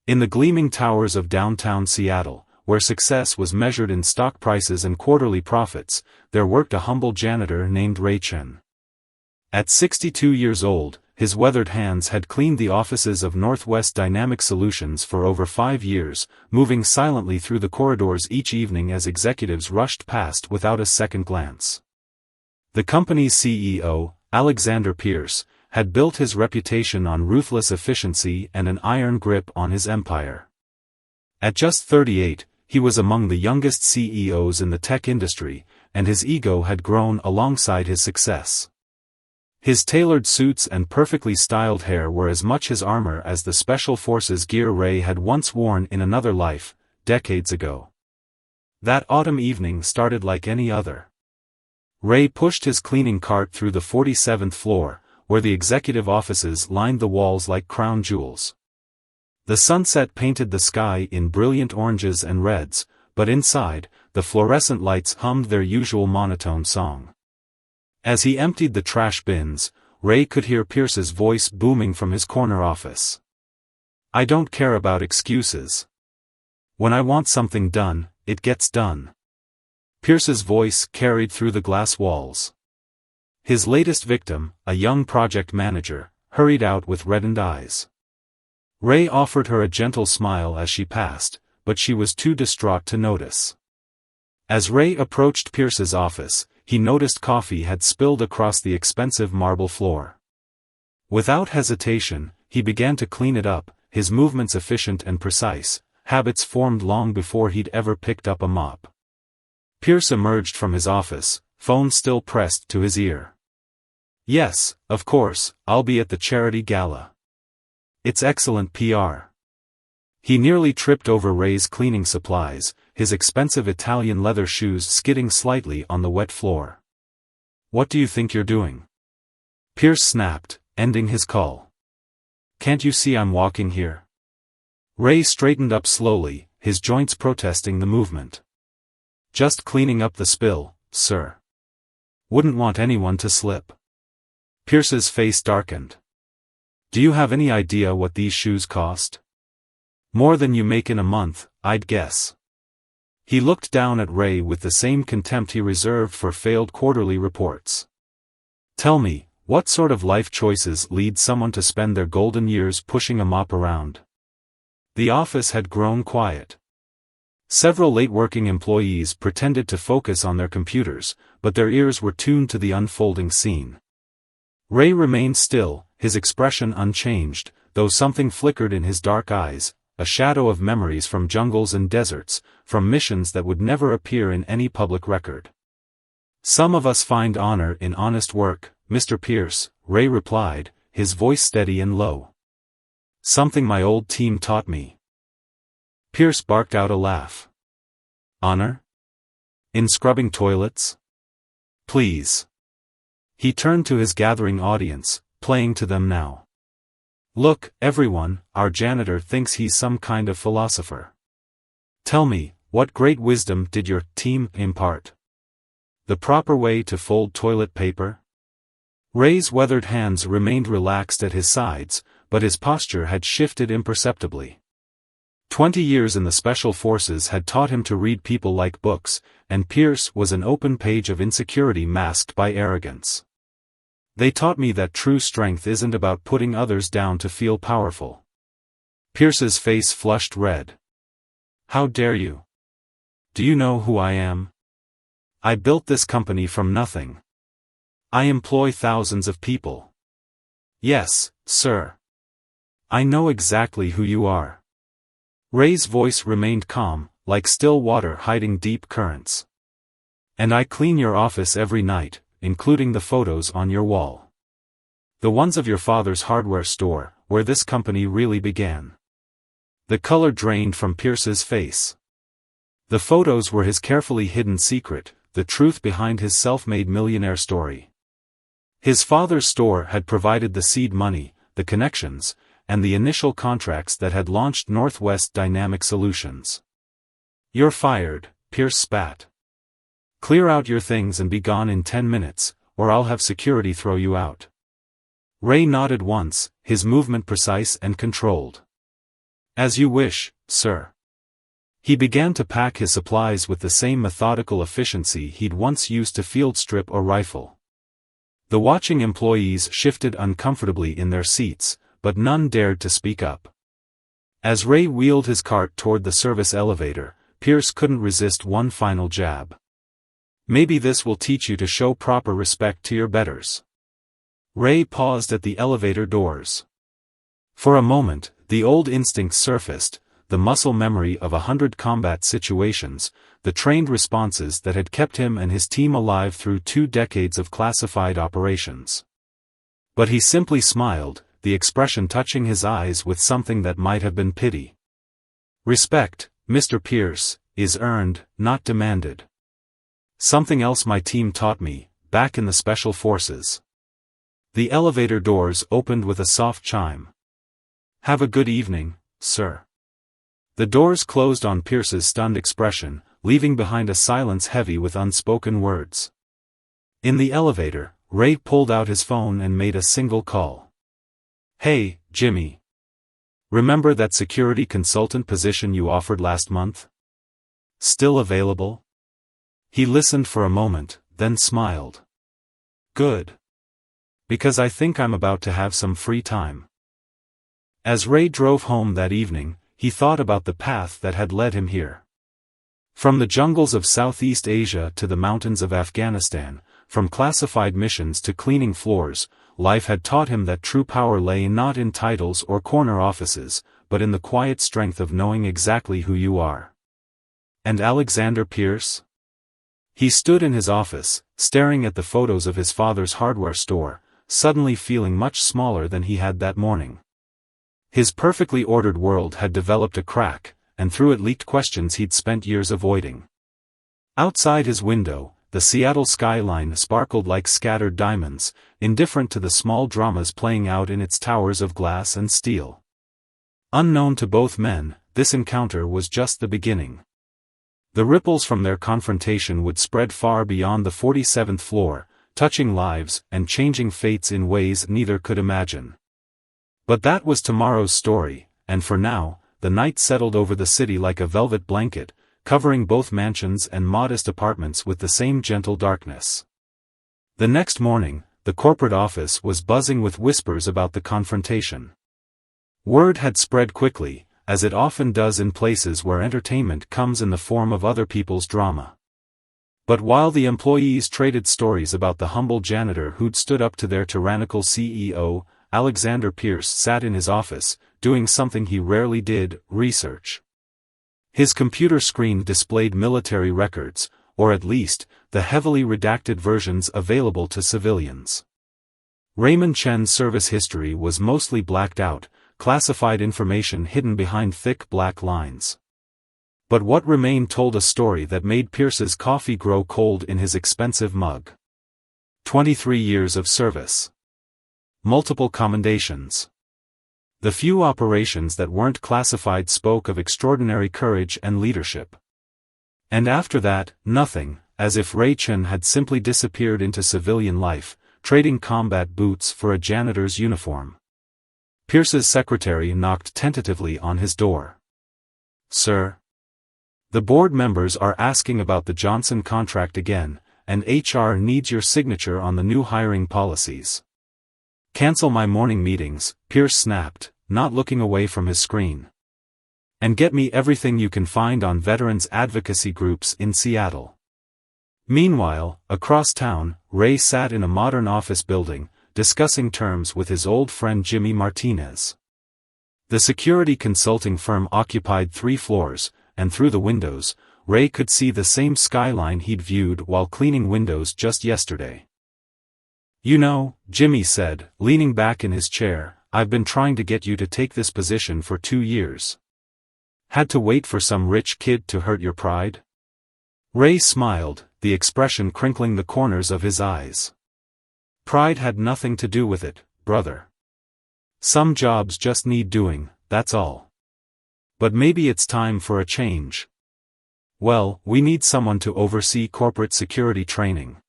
In the gleaming towers of downtown Seattle, where success was measured in stock prices and quarterly profits, there worked a humble janitor named Ray Chen. At 62 years old, his weathered hands had cleaned the offices of Northwest Dynamic Solutions for over 5 years, moving silently through the corridors each evening as executives rushed past without a second glance. The company's CEO, Alexander Pierce, had built his reputation on ruthless efficiency and an iron grip on his empire. At just 38, he was among the youngest CEOs in the tech industry, and his ego had grown alongside his success. His tailored suits and perfectly styled hair were as much his armor as the Special Forces gear Ray had once worn in another life, decades ago. That autumn evening started like any other. Ray pushed his cleaning cart through the 47th floor, where the executive offices lined the walls like crown jewels. The sunset painted the sky in brilliant oranges and reds, but inside, the fluorescent lights hummed their usual monotone song. As he emptied the trash bins, Ray could hear Pierce's voice booming from his corner office. "I don't care about excuses. When I want something done, it gets done." Pierce's voice carried through the glass walls. His latest victim, a young project manager, hurried out with reddened eyes. Ray offered her a gentle smile as she passed, but she was too distraught to notice. As Ray approached Pierce's office, he noticed coffee had spilled across the expensive marble floor. Without hesitation, he began to clean it up, his movements efficient and precise, habits formed long before he'd ever picked up a mop. Pierce emerged from his office, phone still pressed to his ear. "Yes, of course, I'll be at the charity gala. It's excellent PR." He nearly tripped over Ray's cleaning supplies, his expensive Italian leather shoes skidding slightly on the wet floor. "What do you think you're doing?" Pierce snapped, ending his call. "Can't you see I'm walking here?" Ray straightened up slowly, his joints protesting the movement. "Just cleaning up the spill, sir. Wouldn't want anyone to slip." Pierce's face darkened. "Do you have any idea what these shoes cost?" "More than you make in a month, I'd guess." He looked down at Ray with the same contempt he reserved for failed quarterly reports. "Tell me, what sort of life choices lead someone to spend their golden years pushing a mop around?" The office had grown quiet. Several late-working employees pretended to focus on their computers, but their ears were tuned to the unfolding scene. Ray remained still, his expression unchanged, though something flickered in his dark eyes, a shadow of memories from jungles and deserts, from missions that would never appear in any public record. "Some of us find honor in honest work, Mr. Pierce," Ray replied, his voice steady and low. "Something my old team taught me." Pierce barked out a laugh. "Honor? In scrubbing toilets? Please." He turned to his gathering audience, playing to them now. "Look, everyone, our janitor thinks he's some kind of philosopher. Tell me, what great wisdom did your team impart? The proper way to fold toilet paper?" Ray's weathered hands remained relaxed at his sides, but his posture had shifted imperceptibly. 20 years in the Special Forces had taught him to read people like books, and Pierce was an open page of insecurity masked by arrogance. "They taught me that true strength isn't about putting others down to feel powerful." Pierce's face flushed red. "How dare you? Do you know who I am? I built this company from nothing. I employ thousands of people. Yes, sir. I know exactly who you are." Ray's voice remained calm, like still water hiding deep currents. "And I clean your office every night, including the photos on your wall. The ones of your father's hardware store, where this company really began." The color drained from Pierce's face. The photos were his carefully hidden secret, the truth behind his self-made millionaire story. His father's store had provided the seed money, the connections, and the initial contracts that had launched Northwest Dynamic Solutions. "You're fired," Pierce spat. "Clear out your things and be gone in 10 minutes, or I'll have security throw you out." Ray nodded once, his movement precise and controlled. As you wish, sir. He began to pack his supplies with the same methodical efficiency he'd once used to field strip or rifle. The watching employees shifted uncomfortably in their seats, but none dared to speak up. As Ray wheeled his cart toward the service elevator, Pierce couldn't resist one final jab. Maybe this will teach you to show proper respect to your betters. Ray paused at the elevator doors. For a moment, the old instinct surfaced, the muscle memory of 100 combat situations, the trained responses that had kept him and his team alive through 2 decades of classified operations. But he simply smiled, the expression touching his eyes with something that might have been pity. Respect, Mr. Pierce, is earned, not demanded. Something else my team taught me, back in the Special Forces. The elevator doors opened with a soft chime. Have a good evening, sir. The doors closed on Pierce's stunned expression, leaving behind a silence heavy with unspoken words. In the elevator, Ray pulled out his phone and made a single call. Hey, Jimmy. Remember that security consultant position you offered last month? Still available? He listened for a moment, then smiled. Good. Because I think I'm about to have some free time. As Ray drove home that evening, he thought about the path that had led him here. From the jungles of Southeast Asia to the mountains of Afghanistan, from classified missions to cleaning floors, life had taught him that true power lay not in titles or corner offices, but in the quiet strength of knowing exactly who you are. And Alexander Pierce? He stood in his office, staring at the photos of his father's hardware store, suddenly feeling much smaller than he had that morning. His perfectly ordered world had developed a crack, and through it leaked questions he'd spent years avoiding. Outside his window, the Seattle skyline sparkled like scattered diamonds, indifferent to the small dramas playing out in its towers of glass and steel. Unknown to both men, this encounter was just the beginning. The ripples from their confrontation would spread far beyond the 47th floor, touching lives and changing fates in ways neither could imagine. But that was tomorrow's story, and for now, the night settled over the city like a velvet blanket, covering both mansions and modest apartments with the same gentle darkness. The next morning, the corporate office was buzzing with whispers about the confrontation. Word had spread quickly, as it often does in places where entertainment comes in the form of other people's drama. But while the employees traded stories about the humble janitor who'd stood up to their tyrannical CEO, Alexander Pierce sat in his office, doing something he rarely did, research. His computer screen displayed military records, or at least, the heavily redacted versions available to civilians. Raymond Chen's service history was mostly blacked out, classified information hidden behind thick black lines. But what remained told a story that made Pierce's coffee grow cold in his expensive mug. 23 years of service. Multiple commendations. The few operations that weren't classified spoke of extraordinary courage and leadership. And after that, nothing, as if Ray Chen had simply disappeared into civilian life, trading combat boots for a janitor's uniform. Pierce's secretary knocked tentatively on his door. Sir. The board members are asking about the Johnson contract again, and HR needs your signature on the new hiring policies. Cancel my morning meetings, Pierce snapped, not looking away from his screen. And get me everything you can find on veterans advocacy groups in Seattle. Meanwhile, across town, Ray sat in a modern office building, discussing terms with his old friend Jimmy Martinez. The security consulting firm occupied 3 floors, and through the windows, Ray could see the same skyline he'd viewed while cleaning windows just yesterday. You know, Jimmy said, leaning back in his chair, I've been trying to get you to take this position for 2 years. Had to wait for some rich kid to hurt your pride? Ray smiled, the expression crinkling the corners of his eyes. Pride had nothing to do with it, brother. Some jobs just need doing, that's all. But maybe it's time for a change. Well, we need someone to oversee corporate security training.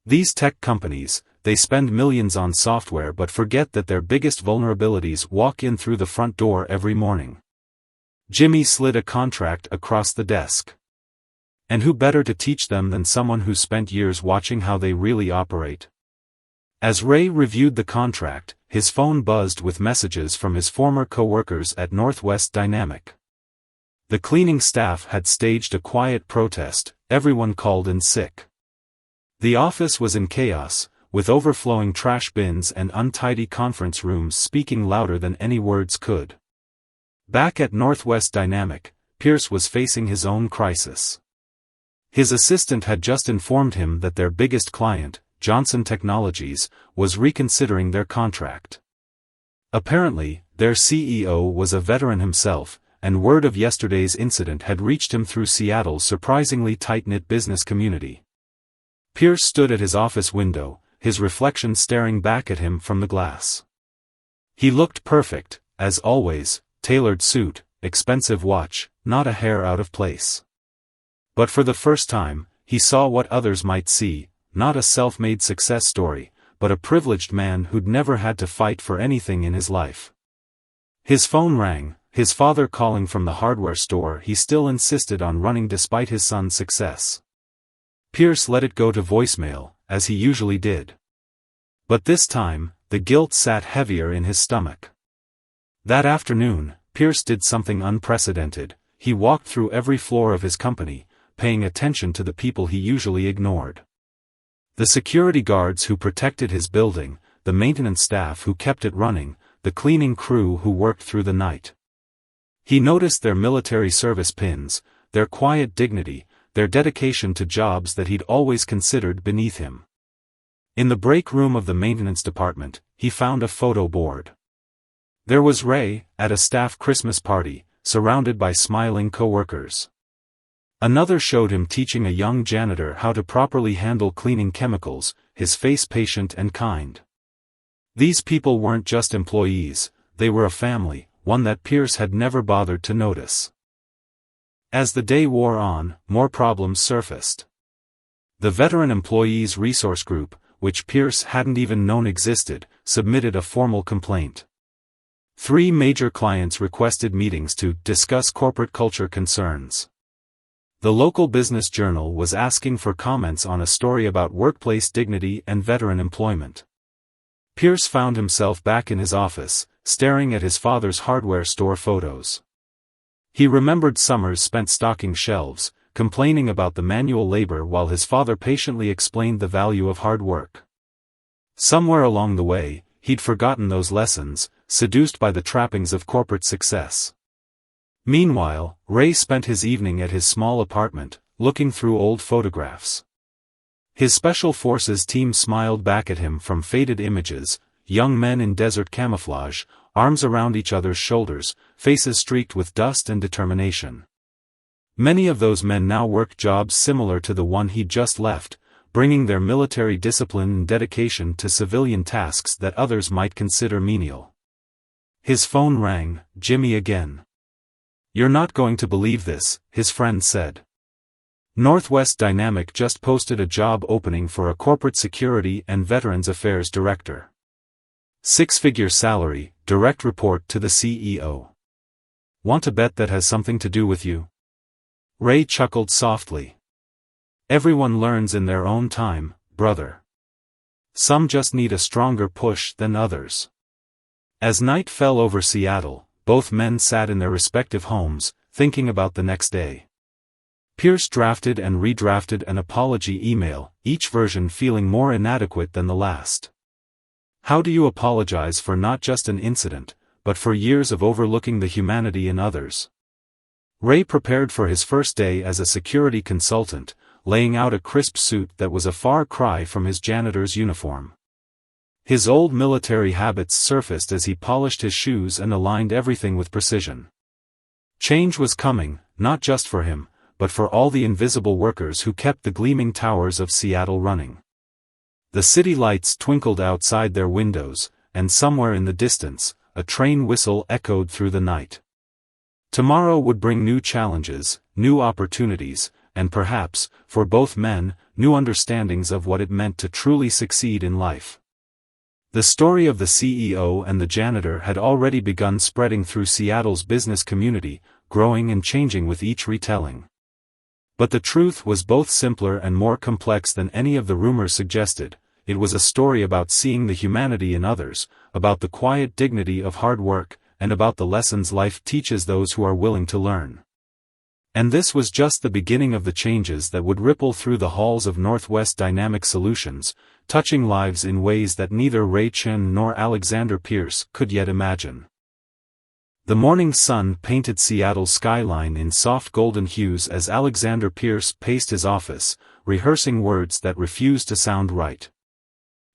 These tech companies, they spend millions on software but forget that their biggest vulnerabilities walk in through the front door every morning. Jimmy slid a contract across the desk. And who better to teach them than someone who spent years watching how they really operate? As Ray reviewed the contract, his phone buzzed with messages from his former co-workers at Northwest Dynamic. The cleaning staff had staged a quiet protest, everyone called in sick. The office was in chaos, with overflowing trash bins and untidy conference rooms speaking louder than any words could. Back at Northwest Dynamic, Pierce was facing his own crisis. His assistant had just informed him that their biggest client, Johnson Technologies, was reconsidering their contract. Apparently, their CEO was a veteran himself, and word of yesterday's incident had reached him through Seattle's surprisingly tight-knit business community. Pierce stood at his office window, his reflection staring back at him from the glass. He looked perfect, as always, tailored suit, expensive watch, not a hair out of place. But for the first time, he saw what others might see, not a self-made success story, but a privileged man who'd never had to fight for anything in his life. His phone rang, his father calling from the hardware store he still insisted on running despite his son's success. Pierce let it go to voicemail, as he usually did. But this time, the guilt sat heavier in his stomach. That afternoon, Pierce did something unprecedented. He walked through every floor of his company, paying attention to the people he usually ignored. The security guards who protected his building, the maintenance staff who kept it running, the cleaning crew who worked through the night. He noticed their military service pins, their quiet dignity, their dedication to jobs that he'd always considered beneath him. In the break room of the maintenance department, he found a photo board. There was Ray, at a staff Christmas party, surrounded by smiling co-workers. Another showed him teaching a young janitor how to properly handle cleaning chemicals, his face patient and kind. These people weren't just employees, they were a family, one that Pierce had never bothered to notice. As the day wore on, more problems surfaced. The Veteran Employees Resource Group, which Pierce hadn't even known existed, submitted a formal complaint. 3 major clients requested meetings to discuss corporate culture concerns. The local business journal was asking for comments on a story about workplace dignity and veteran employment. Pierce found himself back in his office, staring at his father's hardware store photos. He remembered summers spent stocking shelves, complaining about the manual labor while his father patiently explained the value of hard work. Somewhere along the way, he'd forgotten those lessons, seduced by the trappings of corporate success. Meanwhile, Ray spent his evening at his small apartment, looking through old photographs. His Special Forces team smiled back at him from faded images, young men in desert camouflage, arms around each other's shoulders, faces streaked with dust and determination. Many of those men now worked jobs similar to the one he'd just left, bringing their military discipline and dedication to civilian tasks that others might consider menial. His phone rang, Jimmy again. "You're not going to believe this," his friend said. Northwest Dynamic just posted a job opening for a corporate security and veterans affairs director. 6-figure salary, direct report to the CEO. "Want to bet that has something to do with you?" Ray chuckled softly. "Everyone learns in their own time, brother. Some just need a stronger push than others." As night fell over Seattle, both men sat in their respective homes, thinking about the next day. Pierce drafted and redrafted an apology email, each version feeling more inadequate than the last. How do you apologize for not just an incident, but for years of overlooking the humanity in others? Ray prepared for his first day as a security consultant, laying out a crisp suit that was a far cry from his janitor's uniform. His old military habits surfaced as he polished his shoes and aligned everything with precision. Change was coming, not just for him, but for all the invisible workers who kept the gleaming towers of Seattle running. The city lights twinkled outside their windows, and somewhere in the distance, a train whistle echoed through the night. Tomorrow would bring new challenges, new opportunities, and perhaps, for both men, new understandings of what it meant to truly succeed in life. The story of the CEO and the janitor had already begun spreading through Seattle's business community, growing and changing with each retelling. But the truth was both simpler and more complex than any of the rumors suggested. It was a story about seeing the humanity in others, about the quiet dignity of hard work, and about the lessons life teaches those who are willing to learn. And this was just the beginning of the changes that would ripple through the halls of Northwest Dynamic Solutions, touching lives in ways that neither Ray Chen nor Alexander Pierce could yet imagine. The morning sun painted Seattle's skyline in soft golden hues as Alexander Pierce paced his office, rehearsing words that refused to sound right.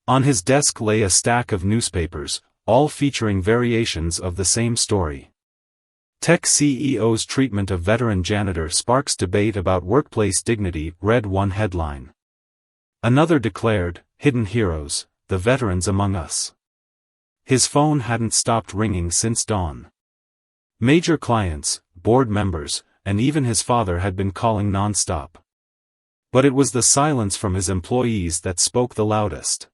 On his desk lay a stack of newspapers, all featuring variations of the same story. Tech CEO's treatment of veteran janitor sparks debate about workplace dignity, read one headline. Another declared, hidden heroes, the veterans among us. His phone hadn't stopped ringing since dawn. Major clients, board members, and even his father had been calling non-stop. But it was the silence from his employees that spoke the loudest.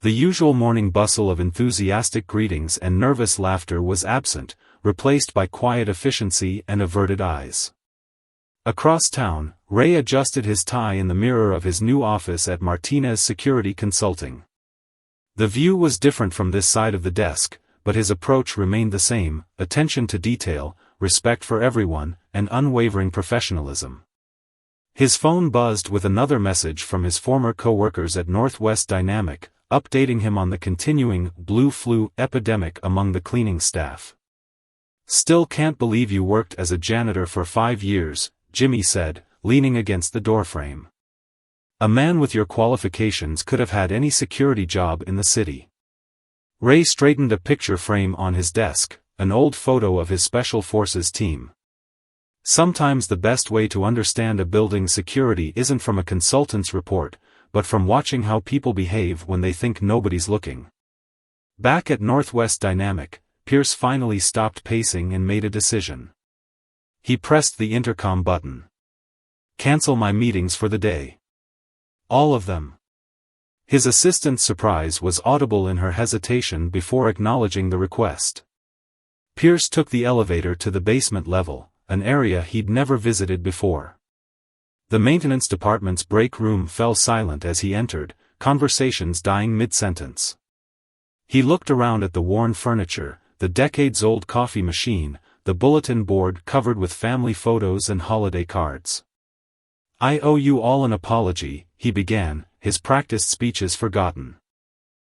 The usual morning bustle of enthusiastic greetings and nervous laughter was absent, replaced by quiet efficiency and averted eyes. Across town, Ray adjusted his tie in the mirror of his new office at Martinez Security Consulting. The view was different from this side of the desk, but his approach remained the same: attention to detail, respect for everyone, and unwavering professionalism. His phone buzzed with another message from his former co-workers at Northwest Dynamic, updating him on the continuing blue flu epidemic among the cleaning staff. "Still can't believe you worked as a janitor for 5 years, Jimmy said, leaning against the doorframe. "A man with your qualifications could have had any security job in the city." Ray straightened a picture frame on his desk, an old photo of his Special Forces team. Sometimes the best way to understand a building's security isn't from a consultant's report, but from watching how people behave when they think nobody's looking. Back at Northwest Dynamic, Pierce finally stopped pacing and made a decision. He pressed the intercom button. "Cancel my meetings for the day. All of them." His assistant's surprise was audible in her hesitation before acknowledging the request. Pierce took the elevator to the basement level, an area he'd never visited before. The maintenance department's break room fell silent as he entered, conversations dying mid-sentence. He looked around at the worn furniture, the decades-old coffee machine, the bulletin board covered with family photos and holiday cards. "I owe you all an apology," he began, his practiced speeches forgotten.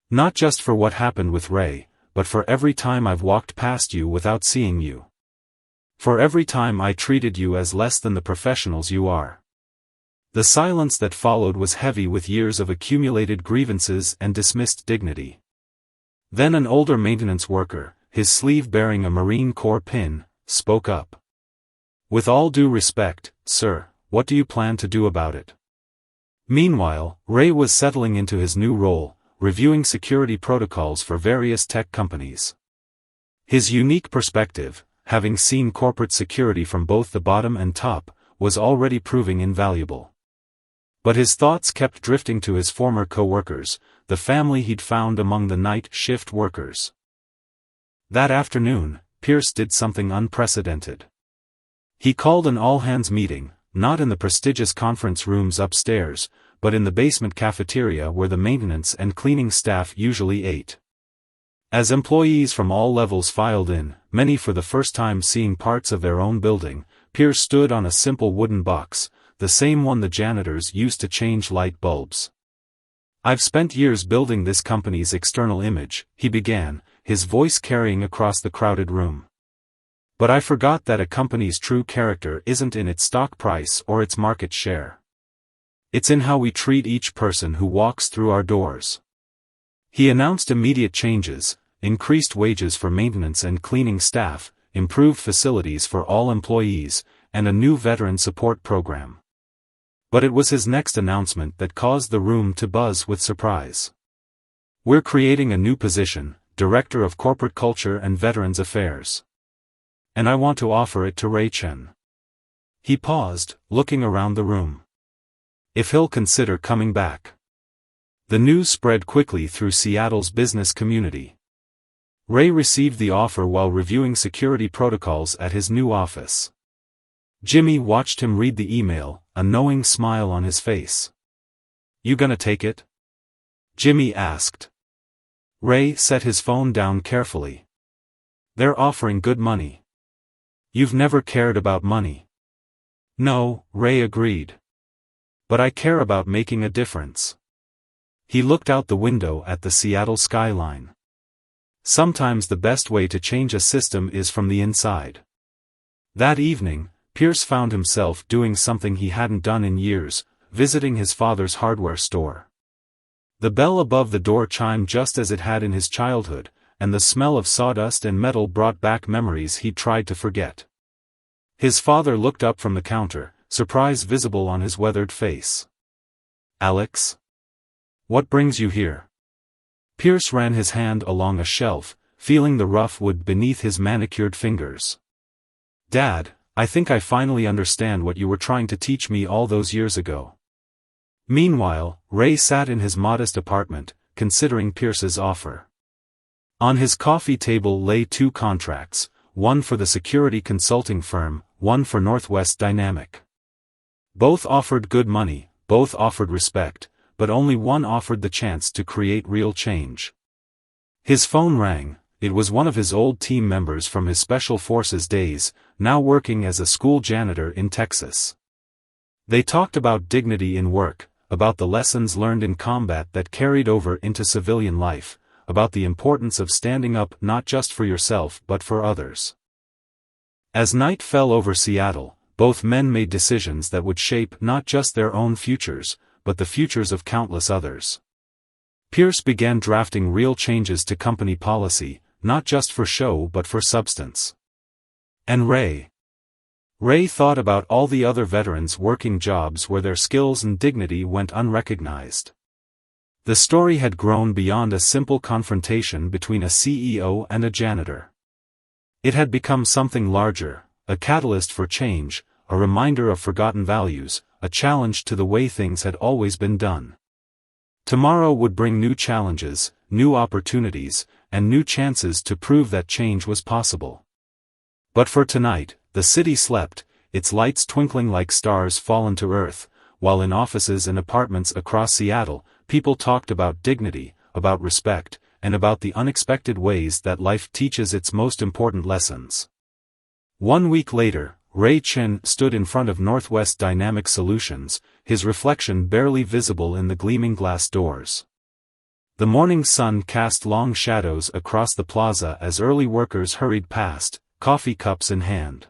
"Not just for what happened with Ray, but for every time I've walked past you without seeing you. For every time I treated you as less than the professionals you are." The silence that followed was heavy with years of accumulated grievances and dismissed dignity. Then an older maintenance worker, his sleeve bearing a Marine Corps pin, spoke up. "With all due respect, sir, what do you plan to do about it?" Meanwhile, Ray was settling into his new role, reviewing security protocols for various tech companies. His unique perspective, having seen corporate security from both the bottom and top, was already proving invaluable. But his thoughts kept drifting to his former co-workers, the family he'd found among the night shift workers. That afternoon, Pierce did something unprecedented. He called an all-hands meeting, not in the prestigious conference rooms upstairs, but in the basement cafeteria where the maintenance and cleaning staff usually ate. As employees from all levels filed in, many for the first time seeing parts of their own building, Pierce stood on a simple wooden box, the same one the janitors used to change light bulbs. "I've spent years building this company's external image," he began, his voice carrying across the crowded room. "But I forgot that a company's true character isn't in its stock price or its market share. It's in how we treat each person who walks through our doors." He announced immediate changes: increased wages for maintenance and cleaning staff, improved facilities for all employees, and a new veteran support program. But it was his next announcement that caused the room to buzz with surprise. "We're creating a new position, Director of Corporate Culture and Veterans Affairs. And I want to offer it to Ray Chen." He paused, looking around the room. "If he'll consider coming back." The news spread quickly through Seattle's business community. Ray received the offer while reviewing security protocols at his new office. Jimmy watched him read the email, a knowing smile on his face. "You gonna take it?" Jimmy asked. Ray set his phone down carefully. "They're offering good money." "You've never cared about money." "No," Ray agreed. "But I care about making a difference." He looked out the window at the Seattle skyline. Sometimes the best way to change a system is from the inside. That evening, Pierce found himself doing something he hadn't done in years, visiting his father's hardware store. The bell above the door chimed just as it had in his childhood, and the smell of sawdust and metal brought back memories he'd tried to forget. His father looked up from the counter, surprise visible on his weathered face. "Alex? What brings you here?" Pierce ran his hand along a shelf, feeling the rough wood beneath his manicured fingers. "Dad, I think I finally understand what you were trying to teach me all those years ago." Meanwhile, Ray sat in his modest apartment, considering Pierce's offer. On his coffee table lay 2 contracts, one for the security consulting firm, one for Northwest Dynamic. Both offered good money, both offered respect, but only one offered the chance to create real change. His phone rang. It was one of his old team members from his Special Forces days, now working as a school janitor in Texas. They talked about dignity in work, about the lessons learned in combat that carried over into civilian life, about the importance of standing up not just for yourself but for others. As night fell over Seattle, both men made decisions that would shape not just their own futures, but the futures of countless others. Pierce began drafting real changes to company policy, not just for show but for substance. And Ray thought about all the other veterans working jobs where their skills and dignity went unrecognized. The story had grown beyond a simple confrontation between a CEO and a janitor. It had become something larger, a catalyst for change, a reminder of forgotten values, a challenge to the way things had always been done. Tomorrow would bring new challenges, new opportunities, and new chances to prove that change was possible. But for tonight, the city slept, its lights twinkling like stars fallen to earth, while in offices and apartments across Seattle, people talked about dignity, about respect, and about the unexpected ways that life teaches its most important lessons. 1 week later, Ray Chin stood in front of Northwest Dynamic Solutions, his reflection barely visible in the gleaming glass doors. The morning sun cast long shadows across the plaza as early workers hurried past, coffee cups in hand.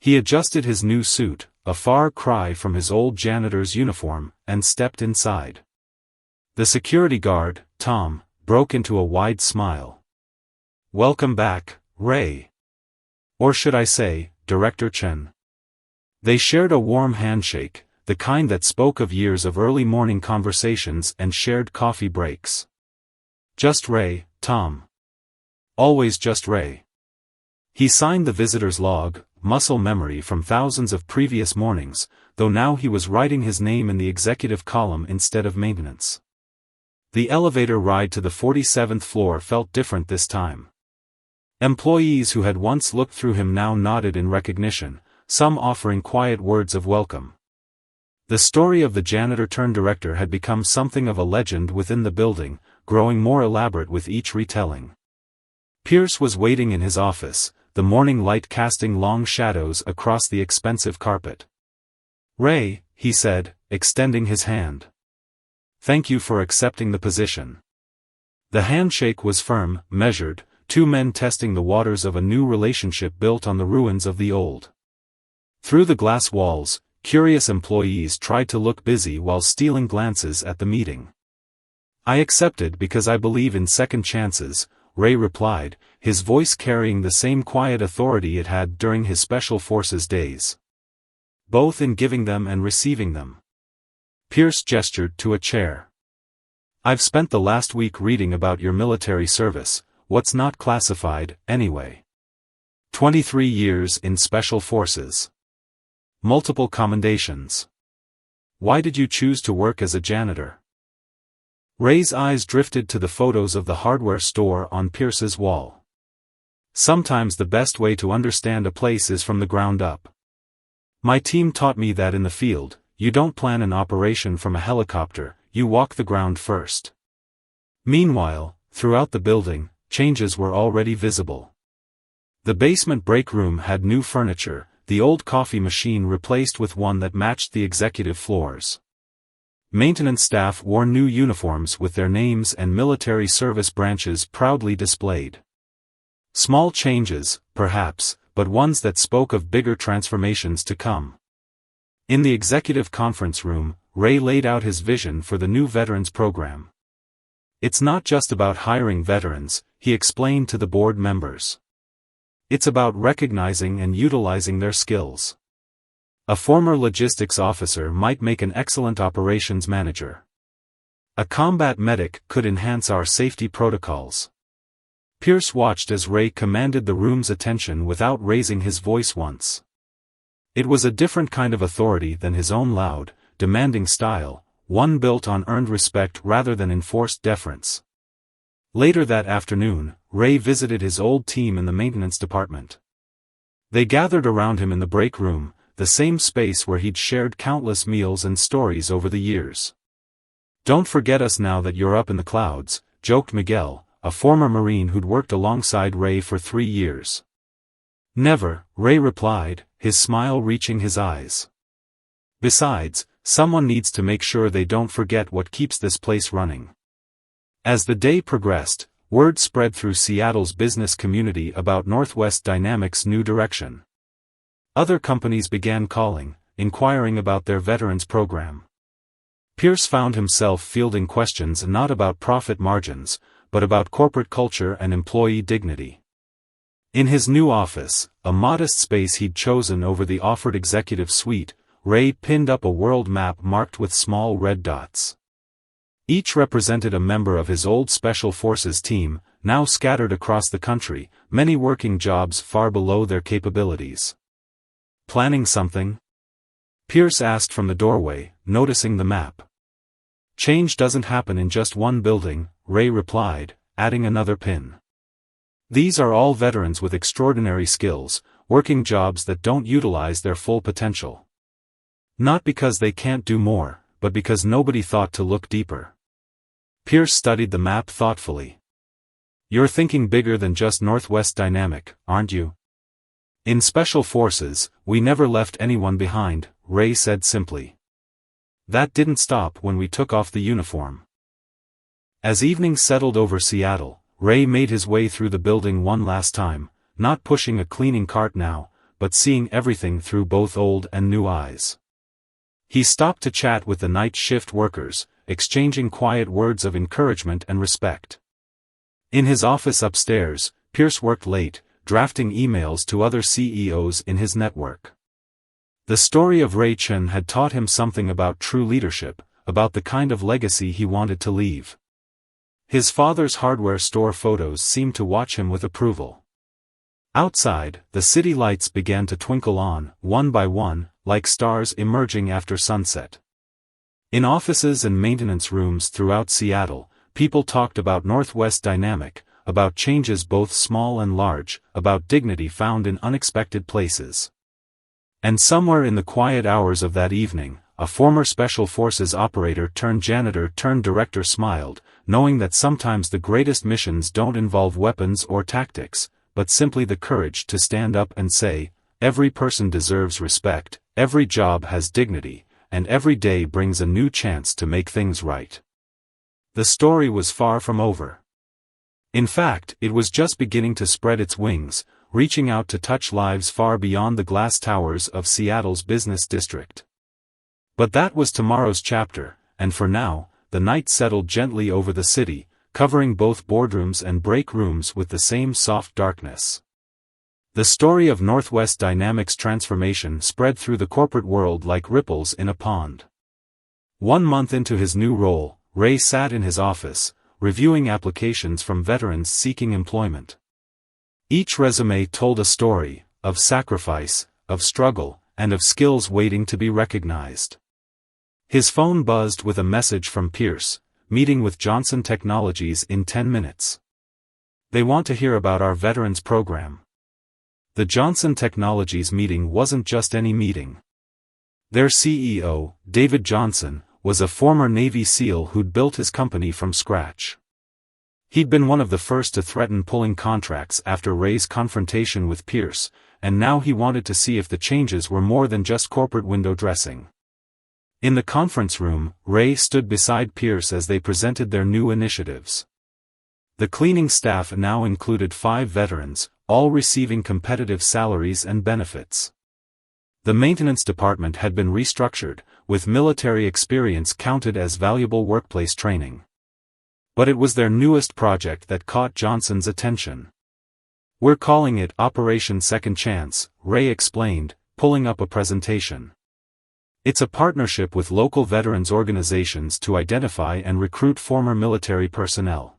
He adjusted his new suit, a far cry from his old janitor's uniform, and stepped inside. The security guard, Tom, broke into a wide smile. "Welcome back, Ray. Or should I say, Director Chen." They shared a warm handshake, the kind that spoke of years of early morning conversations and shared coffee breaks. "Just Ray, Tom. Always just Ray." He signed the visitor's log, muscle memory from thousands of previous mornings, though now he was writing his name in the executive column instead of maintenance. The elevator ride to the 47th floor felt different this time. Employees who had once looked through him now nodded in recognition, some offering quiet words of welcome. The story of the janitor-turned-director had become something of a legend within the building, growing more elaborate with each retelling. Pierce was waiting in his office, the morning light casting long shadows across the expensive carpet. "Ray," he said, extending his hand. "Thank you for accepting the position." The handshake was firm, measured, 2 men testing the waters of a new relationship built on the ruins of the old. Through the glass walls, curious employees tried to look busy while stealing glances at the meeting. "I accepted because I believe in second chances," Ray replied, his voice carrying the same quiet authority it had during his Special Forces days. "Both in giving them and receiving them." Pierce gestured to a chair. "I've spent the last week reading about your military service, what's not classified, anyway. 23 years in Special Forces. Multiple commendations. Why did you choose to work as a janitor?" Ray's eyes drifted to the photos of the hardware store on Pierce's wall. Sometimes the best way to understand a place is from the ground up. My team taught me that in the field, you don't plan an operation from a helicopter, you walk the ground first. Meanwhile, throughout the building, changes were already visible. The basement break room had new furniture, the old coffee machine replaced with one that matched the executive floors. Maintenance staff wore new uniforms with their names and military service branches proudly displayed. Small changes, perhaps, but ones that spoke of bigger transformations to come. In the executive conference room, Ray laid out his vision for the new veterans program. It's not just about hiring veterans, he explained to the board members. It's about recognizing and utilizing their skills. A former logistics officer might make an excellent operations manager. A combat medic could enhance our safety protocols. Pierce watched as Ray commanded the room's attention without raising his voice once. It was a different kind of authority than his own loud, demanding style, one built on earned respect rather than enforced deference. Later that afternoon, Ray visited his old team in the maintenance department. They gathered around him in the break room, the same space where he'd shared countless meals and stories over the years. "Don't forget us now that you're up in the clouds," joked Miguel, a former Marine who'd worked alongside Ray for 3 years. "Never," Ray replied, his smile reaching his eyes. "Besides, someone needs to make sure they don't forget what keeps this place running." As the day progressed, word spread through Seattle's business community about Northwest Dynamics' new direction. Other companies began calling, inquiring about their veterans program. Pierce found himself fielding questions not about profit margins, but about corporate culture and employee dignity. In his new office, a modest space he'd chosen over the offered executive suite, Ray pinned up a world map marked with small red dots. Each represented a member of his old Special Forces team, now scattered across the country, many working jobs far below their capabilities. "Planning something?" Pierce asked from the doorway, noticing the map. "Change doesn't happen in just one building," Ray replied, adding another pin. "These are all veterans with extraordinary skills, working jobs that don't utilize their full potential. Not because they can't do more, but because nobody thought to look deeper." Pierce studied the map thoughtfully. "You're thinking bigger than just Northwest Dynamic, aren't you?" "In Special Forces, we never left anyone behind," Ray said simply. "That didn't stop when we took off the uniform." As evening settled over Seattle, Ray made his way through the building one last time, not pushing a cleaning cart now, but seeing everything through both old and new eyes. He stopped to chat with the night shift workers, exchanging quiet words of encouragement and respect. In his office upstairs, Pierce worked late, drafting emails to other CEOs in his network. The story of Ray Chen had taught him something about true leadership, about the kind of legacy he wanted to leave. His father's hardware store photos seemed to watch him with approval. Outside, the city lights began to twinkle on, one by one, like stars emerging after sunset. In offices and maintenance rooms throughout Seattle, people talked about Northwest Dynamic, about changes both small and large, about dignity found in unexpected places. And somewhere in the quiet hours of that evening, a former Special Forces operator turned janitor turned director smiled, knowing that sometimes the greatest missions don't involve weapons or tactics, but simply the courage to stand up and say, "Every person deserves respect, every job has dignity, and every day brings a new chance to make things right." The story was far from over. In fact, it was just beginning to spread its wings, reaching out to touch lives far beyond the glass towers of Seattle's business district. But that was tomorrow's chapter, and for now, the night settled gently over the city, covering both boardrooms and break rooms with the same soft darkness. The story of Northwest Dynamics' transformation spread through the corporate world like ripples in a pond. 1 month into his new role, Ray sat in his office, reviewing applications from veterans seeking employment. Each resume told a story, of sacrifice, of struggle, and of skills waiting to be recognized. His phone buzzed with a message from Pierce, meeting with Johnson Technologies in 10 minutes. They want to hear about our veterans program. The Johnson Technologies meeting wasn't just any meeting. Their CEO, David Johnson, was a former Navy SEAL who'd built his company from scratch. He'd been one of the first to threaten pulling contracts after Ray's confrontation with Pierce, and now he wanted to see if the changes were more than just corporate window dressing. In the conference room, Ray stood beside Pierce as they presented their new initiatives. The cleaning staff now included 5 veterans, all receiving competitive salaries and benefits. The maintenance department had been restructured, with military experience counted as valuable workplace training. But it was their newest project that caught Johnson's attention. "We're calling it Operation Second Chance," Ray explained, pulling up a presentation. "It's a partnership with local veterans organizations to identify and recruit former military personnel.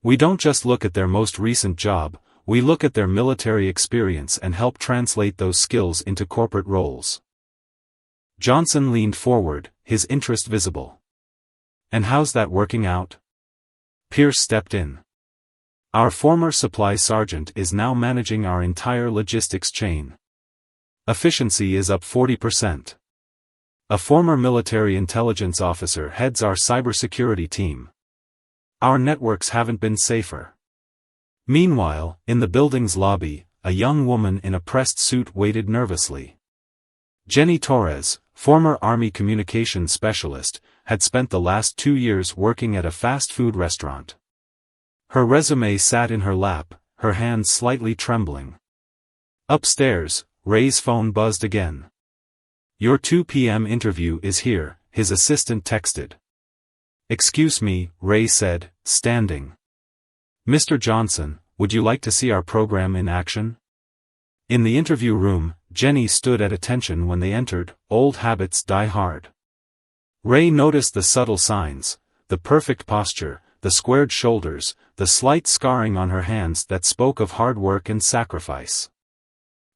We don't just look at their most recent job, we look at their military experience and help translate those skills into corporate roles." Johnson leaned forward, his interest visible. "And how's that working out?" Pierce stepped in. "Our former supply sergeant is now managing our entire logistics chain. Efficiency is up 40%. A former military intelligence officer heads our cybersecurity team. Our networks haven't been safer." Meanwhile, in the building's lobby, a young woman in a pressed suit waited nervously. Jenny Torres, former Army communications specialist, had spent the last 2 years working at a fast food restaurant. Her resume sat in her lap, her hands slightly trembling. Upstairs, Ray's phone buzzed again. "Your 2 p.m. interview is here," his assistant texted. "Excuse me," Ray said, standing. "Mr. Johnson, would you like to see our program in action?" In the interview room, Jenny stood at attention when they entered. Old habits die hard. Ray noticed the subtle signs, the perfect posture, the squared shoulders, the slight scarring on her hands that spoke of hard work and sacrifice.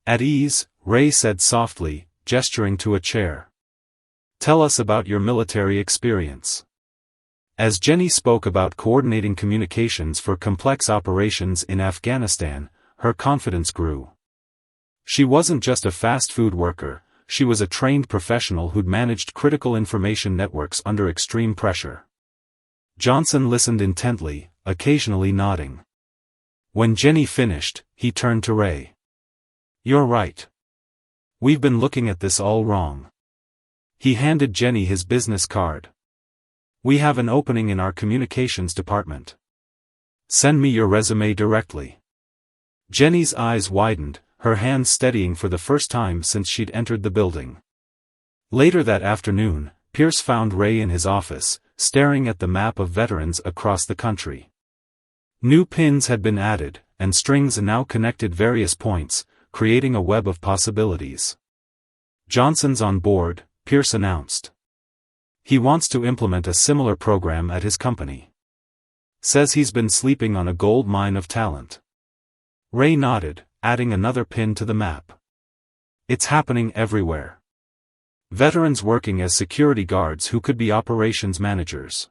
"At ease," Ray said softly, gesturing to a chair. "Tell us about your military experience." As Jenny spoke about coordinating communications for complex operations in Afghanistan, her confidence grew. She wasn't just a fast food worker, she was a trained professional who'd managed critical information networks under extreme pressure. Johnson listened intently, occasionally nodding. When Jenny finished, he turned to Ray. "You're right. We've been looking at this all wrong." He handed Jenny his business card. "We have an opening in our communications department. Send me your resume directly." Jenny's eyes widened, her hands steadying for the first time since she'd entered the building. Later that afternoon, Pierce found Ray in his office, staring at the map of veterans across the country. New pins had been added, and strings now connected various points, creating a web of possibilities. "Johnson's on board," Pierce announced. "He wants to implement a similar program at his company. Says he's been sleeping on a gold mine of talent." Ray nodded, adding another pin to the map. "It's happening everywhere. Veterans working as security guards who could be operations managers.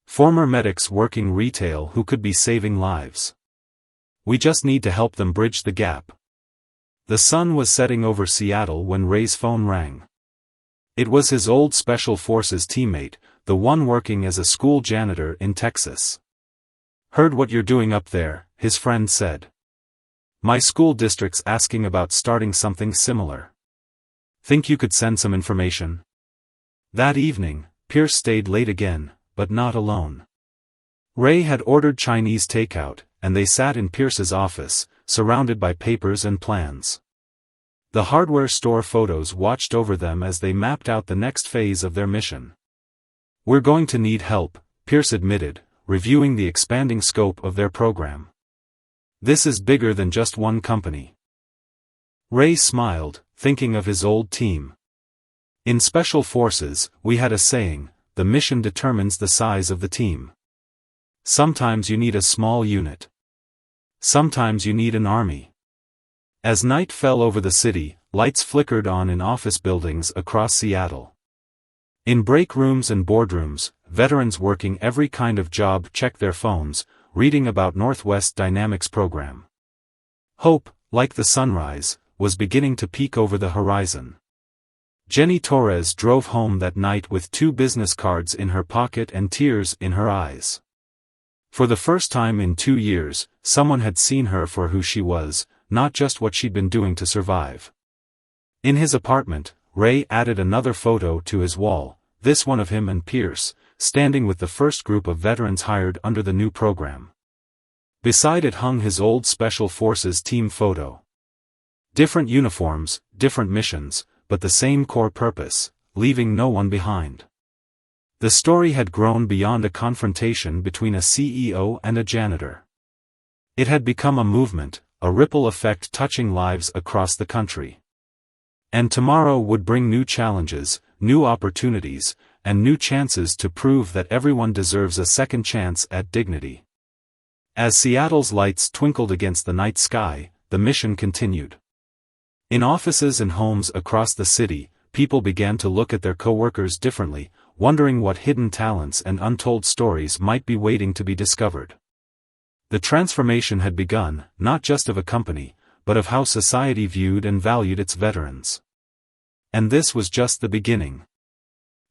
Former medics working retail who could be saving lives. We just need to help them bridge the gap." The sun was setting over Seattle when Ray's phone rang. It was his old Special Forces teammate, the one working as a school janitor in Texas. "Heard what you're doing up there," his friend said. "My school district's asking about starting something similar. Think you could send some information?" That evening, Pierce stayed late again, but not alone. Ray had ordered Chinese takeout, and they sat in Pierce's office, surrounded by papers and plans. The hardware store photos watched over them as they mapped out the next phase of their mission. "We're going to need help," Pierce admitted, reviewing the expanding scope of their program. "This is bigger than just one company." Ray smiled, thinking of his old team. "In Special Forces, we had a saying, the mission determines the size of the team. Sometimes you need a small unit. Sometimes you need an army." As night fell over the city, lights flickered on in office buildings across Seattle. In break rooms and boardrooms, veterans working every kind of job checked their phones, reading about Northwest Dynamics program. Hope, like the sunrise, was beginning to peek over the horizon. Jenny Torres drove home that night with 2 business cards in her pocket and tears in her eyes. For the first time in 2 years, someone had seen her for who she was, not just what she'd been doing to survive. In his apartment, Ray added another photo to his wall, this one of him and Pierce, standing with the first group of veterans hired under the new program. Beside it hung his old Special Forces team photo. Different uniforms, different missions, but the same core purpose, leaving no one behind. The story had grown beyond a confrontation between a CEO and a janitor. It had become a movement, a ripple effect touching lives across the country. And tomorrow would bring new challenges, new opportunities, and new chances to prove that everyone deserves a second chance at dignity. As Seattle's lights twinkled against the night sky, the mission continued. In offices and homes across the city, people began to look at their coworkers differently, wondering what hidden talents and untold stories might be waiting to be discovered. The transformation had begun, not just of a company, but of how society viewed and valued its veterans. And this was just the beginning.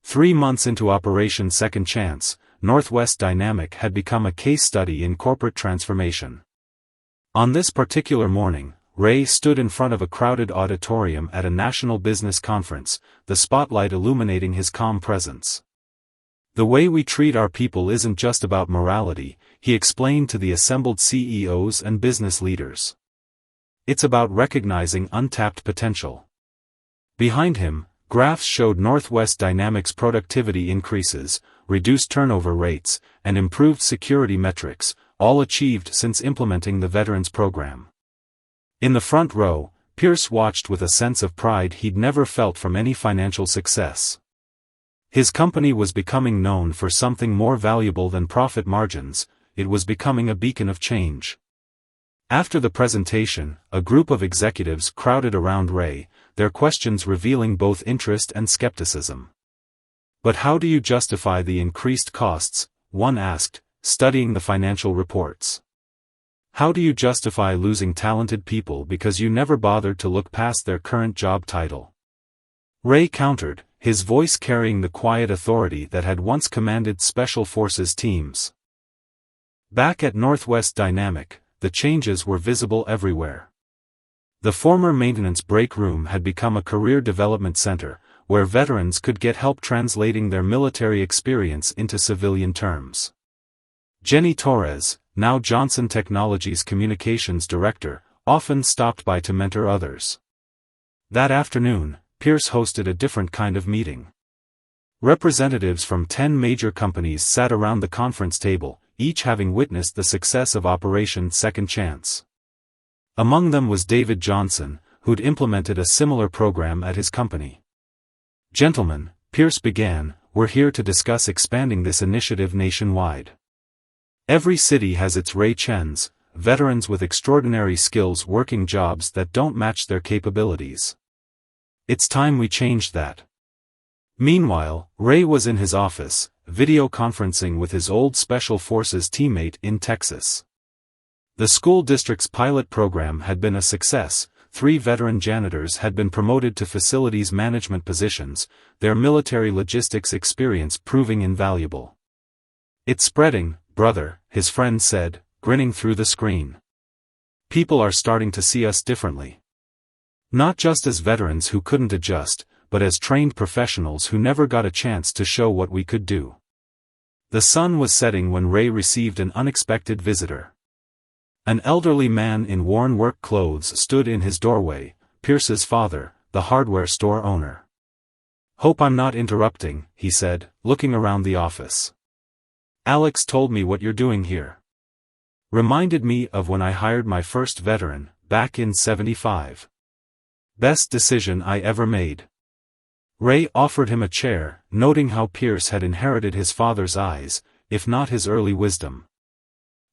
3 months into Operation Second Chance, Northwest Dynamic had become a case study in corporate transformation. On this particular morning, Ray stood in front of a crowded auditorium at a national business conference, the spotlight illuminating his calm presence. The way we treat our people isn't just about morality, he explained to the assembled CEOs and business leaders. It's about recognizing untapped potential. Behind him, graphs showed Northwest Dynamics productivity increases, reduced turnover rates, and improved security metrics, all achieved since implementing the Veterans Program. In the front row, Pierce watched with a sense of pride he'd never felt from any financial success. His company was becoming known for something more valuable than profit margins, it was becoming a beacon of change. After the presentation, a group of executives crowded around Ray, their questions revealing both interest and skepticism. "But how do you justify the increased costs?" one asked, studying the financial reports. "How do you justify losing talented people because you never bothered to look past their current job title?" Ray countered, his voice carrying the quiet authority that had once commanded Special Forces teams. Back at Northwest Dynamic, the changes were visible everywhere. The former maintenance break room had become a career development center, where veterans could get help translating their military experience into civilian terms. Jenny Torres, now Johnson Technologies Communications Director, often stopped by to mentor others. That afternoon, Pierce hosted a different kind of meeting. Representatives from 10 major companies sat around the conference table, each having witnessed the success of Operation Second Chance. Among them was David Johnson, who'd implemented a similar program at his company. "Gentlemen," Pierce began, "we're here to discuss expanding this initiative nationwide. Every city has its Ray Chens, veterans with extraordinary skills working jobs that don't match their capabilities. It's time we changed that." Meanwhile, Ray was in his office, video conferencing with his old Special Forces teammate in Texas. The school district's pilot program had been a success, 3 veteran janitors had been promoted to facilities management positions, their military logistics experience proving invaluable. "It's spreading, brother," his friend said, grinning through the screen. "People are starting to see us differently. Not just as veterans who couldn't adjust, but as trained professionals who never got a chance to show what we could do." The sun was setting when Ray received an unexpected visitor. An elderly man in worn work clothes stood in his doorway, Pierce's father, the hardware store owner. "Hope I'm not interrupting," he said, looking around the office. "Alex told me what you're doing here. Reminded me of when I hired my first veteran, back in '75. Best decision I ever made." Ray offered him a chair, noting how Pierce had inherited his father's eyes, if not his early wisdom.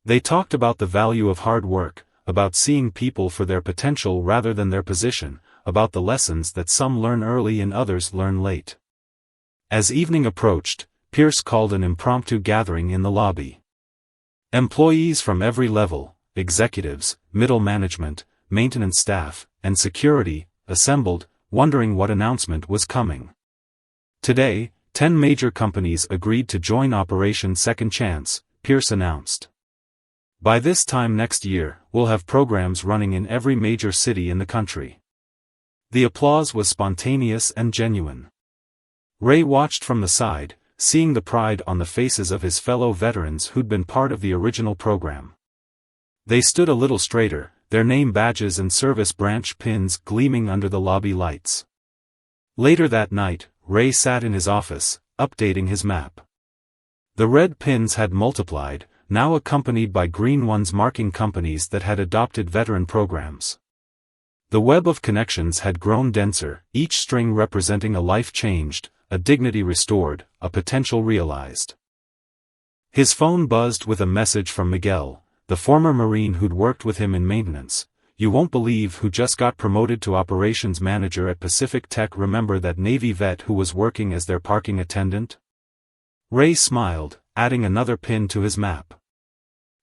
They talked about the value of hard work, about seeing people for their potential rather than their position, about the lessons that some learn early and others learn late. As evening approached, Pierce called an impromptu gathering in the lobby. Employees from every level, executives, middle management, maintenance staff, and security, assembled, wondering what announcement was coming. Today, 10 major companies agreed to join Operation Second Chance, Pierce announced. By this time next year, we'll have programs running in every major city in the country. The applause was spontaneous and genuine. Ray watched from the side, seeing the pride on the faces of his fellow veterans who'd been part of the original program. They stood a little straighter, their name badges and service branch pins gleaming under the lobby lights. Later that night, Ray sat in his office, updating his map. The red pins had multiplied, now accompanied by green ones marking companies that had adopted veteran programs. The web of connections had grown denser, each string representing a life changed, a dignity restored, a potential realized. His phone buzzed with a message from Miguel, the former Marine who'd worked with him in maintenance. "You won't believe who just got promoted to operations manager at Pacific Tech. Remember that Navy vet who was working as their parking attendant?" Ray smiled, adding another pin to his map.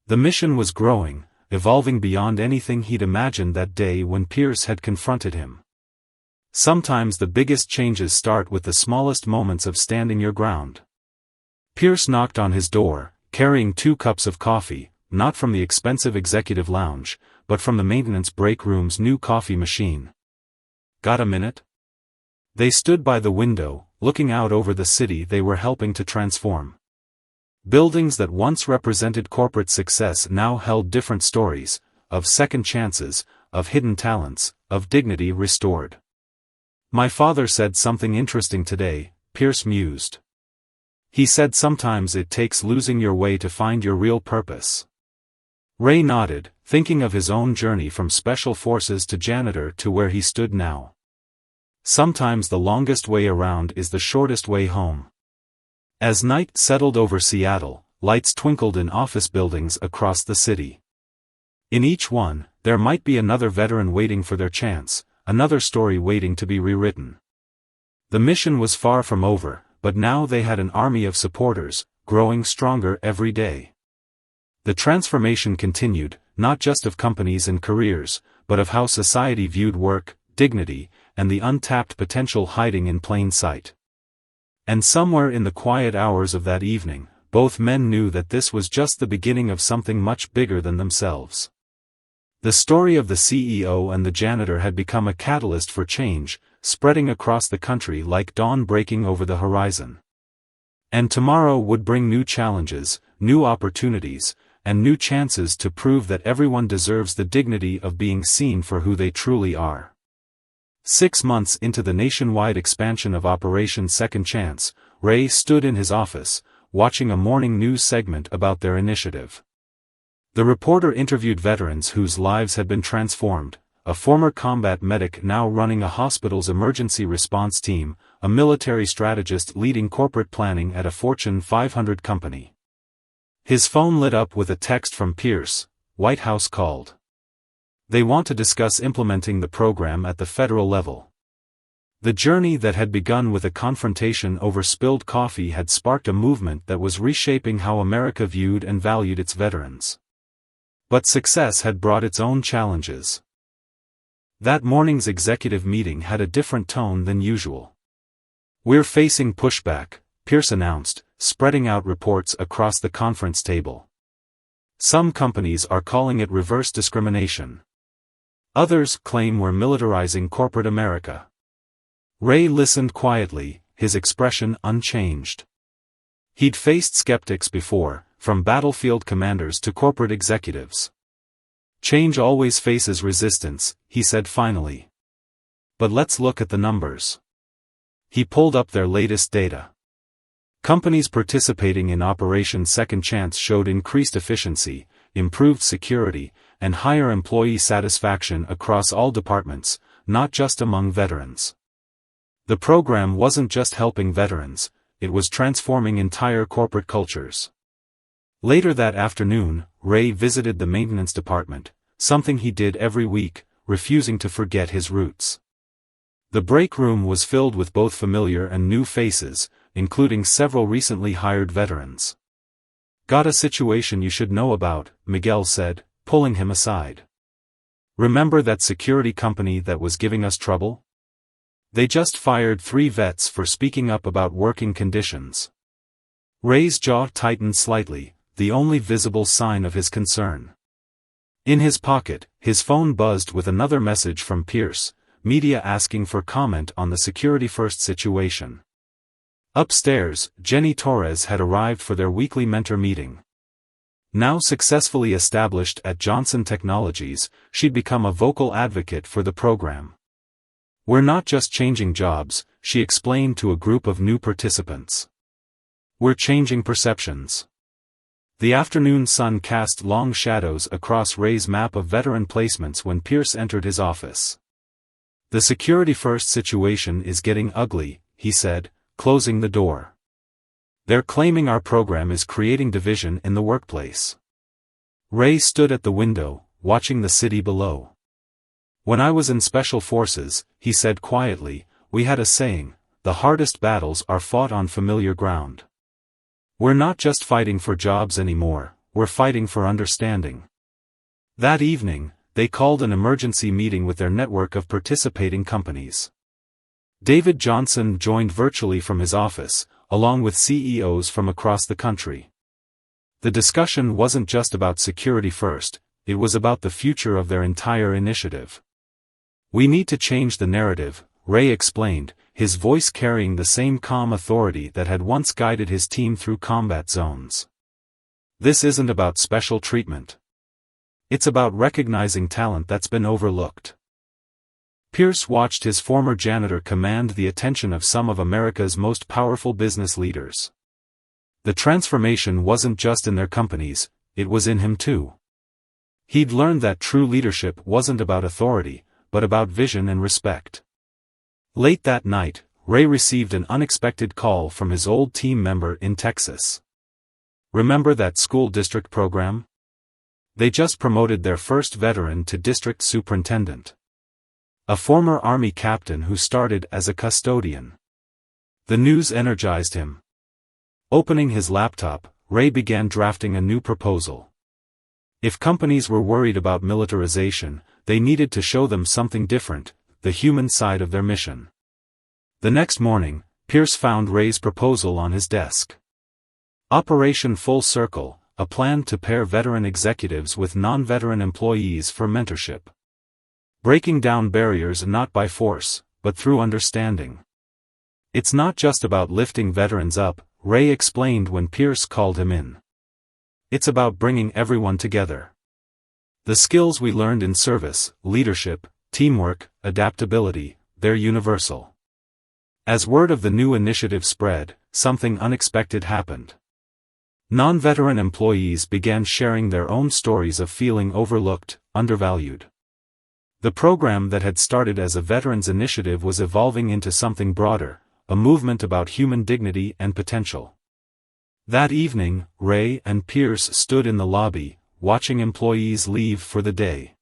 The mission was growing, evolving beyond anything he'd imagined that day when Pierce had confronted him. Sometimes the biggest changes start with the smallest moments of standing your ground. Pierce knocked on his door, carrying 2 cups of coffee, not from the expensive executive lounge, but from the maintenance break room's new coffee machine. "Got a minute?" They stood by the window, looking out over the city they were helping to transform. Buildings that once represented corporate success now held different stories, of second chances, of hidden talents, of dignity restored. "My father said something interesting today," Pierce mused. "He said sometimes it takes losing your way to find your real purpose." Ray nodded, thinking of his own journey from special forces to janitor to where he stood now. Sometimes the longest way around is the shortest way home. As night settled over Seattle, lights twinkled in office buildings across the city. In each one, there might be another veteran waiting for their chance, another story waiting to be rewritten. The mission was far from over, but now they had an army of supporters, growing stronger every day. The transformation continued, not just of companies and careers, but of how society viewed work, dignity, and the untapped potential hiding in plain sight. And somewhere in the quiet hours of that evening, both men knew that this was just the beginning of something much bigger than themselves. The story of the CEO and the janitor had become a catalyst for change, spreading across the country like dawn breaking over the horizon. And tomorrow would bring new challenges, new opportunities, and new chances to prove that everyone deserves the dignity of being seen for who they truly are. 6 months into the nationwide expansion of Operation Second Chance, Ray stood in his office, watching a morning news segment about their initiative. The reporter interviewed veterans whose lives had been transformed, a former combat medic now running a hospital's emergency response team, a military strategist leading corporate planning at a Fortune 500 company. His phone lit up with a text from Pierce. "White House called. They want to discuss implementing the program at the federal level." The journey that had begun with a confrontation over spilled coffee had sparked a movement that was reshaping how America viewed and valued its veterans. But success had brought its own challenges. That morning's executive meeting had a different tone than usual. "We're facing pushback," Pierce announced, spreading out reports across the conference table. "Some companies are calling it reverse discrimination. Others claim we're militarizing corporate America." Ray listened quietly, his expression unchanged. He'd faced skeptics before, from battlefield commanders to corporate executives. "Change always faces resistance," he said finally. "But let's look at the numbers." He pulled up their latest data. Companies participating in Operation Second Chance showed increased efficiency, improved security, and higher employee satisfaction across all departments, not just among veterans. The program wasn't just helping veterans, it was transforming entire corporate cultures. Later that afternoon, Ray visited the maintenance department, something he did every week, refusing to forget his roots. The break room was filled with both familiar and new faces, including several recently hired veterans. "Got a situation you should know about," Miguel said, pulling him aside. "Remember that security company that was giving us trouble? They just fired 3 vets for speaking up about working conditions." Ray's jaw tightened slightly, the only visible sign of his concern. In his pocket, his phone buzzed with another message from Pierce, media asking for comment on the Security First situation. Upstairs, Jenny Torres had arrived for their weekly mentor meeting. Now successfully established at Johnson Technologies, she'd become a vocal advocate for the program. "We're not just changing jobs," she explained to a group of new participants. "We're changing perceptions." The afternoon sun cast long shadows across Ray's map of veteran placements when Pierce entered his office. "The Security First situation is getting ugly," he said, closing the door. "They're claiming our program is creating division in the workplace." Ray stood at the window, watching the city below. "When I was in Special Forces," he said quietly, "we had a saying, the hardest battles are fought on familiar ground. We're not just fighting for jobs anymore, we're fighting for understanding." That evening, they called an emergency meeting with their network of participating companies. David Johnson joined virtually from his office, along with CEOs from across the country. The discussion wasn't just about Security First, it was about the future of their entire initiative. "We need to change the narrative," Ray explained, his voice carrying the same calm authority that had once guided his team through combat zones. "This isn't about special treatment. It's about recognizing talent that's been overlooked." Pierce watched his former janitor command the attention of some of America's most powerful business leaders. The transformation wasn't just in their companies, it was in him too. He'd learned that true leadership wasn't about authority, but about vision and respect. Late that night, Ray received an unexpected call from his old team member in Texas. "Remember that school district program? They just promoted their first veteran to district superintendent. A former Army captain who started as a custodian." The news energized him. Opening his laptop, Ray began drafting a new proposal. If companies were worried about militarization, they needed to show them something different, the human side of their mission. The next morning, Pierce found Ray's proposal on his desk. Operation Full Circle, a plan to pair veteran executives with non-veteran employees for mentorship. Breaking down barriers not by force, but through understanding. "It's not just about lifting veterans up," Ray explained when Pierce called him in. "It's about bringing everyone together. The skills we learned in service, leadership, teamwork, adaptability, they're universal." As word of the new initiative spread, something unexpected happened. Non-veteran employees began sharing their own stories of feeling overlooked, undervalued. The program that had started as a veterans initiative was evolving into something broader, a movement about human dignity and potential. That evening, Ray and Pierce stood in the lobby, watching employees leave for the day.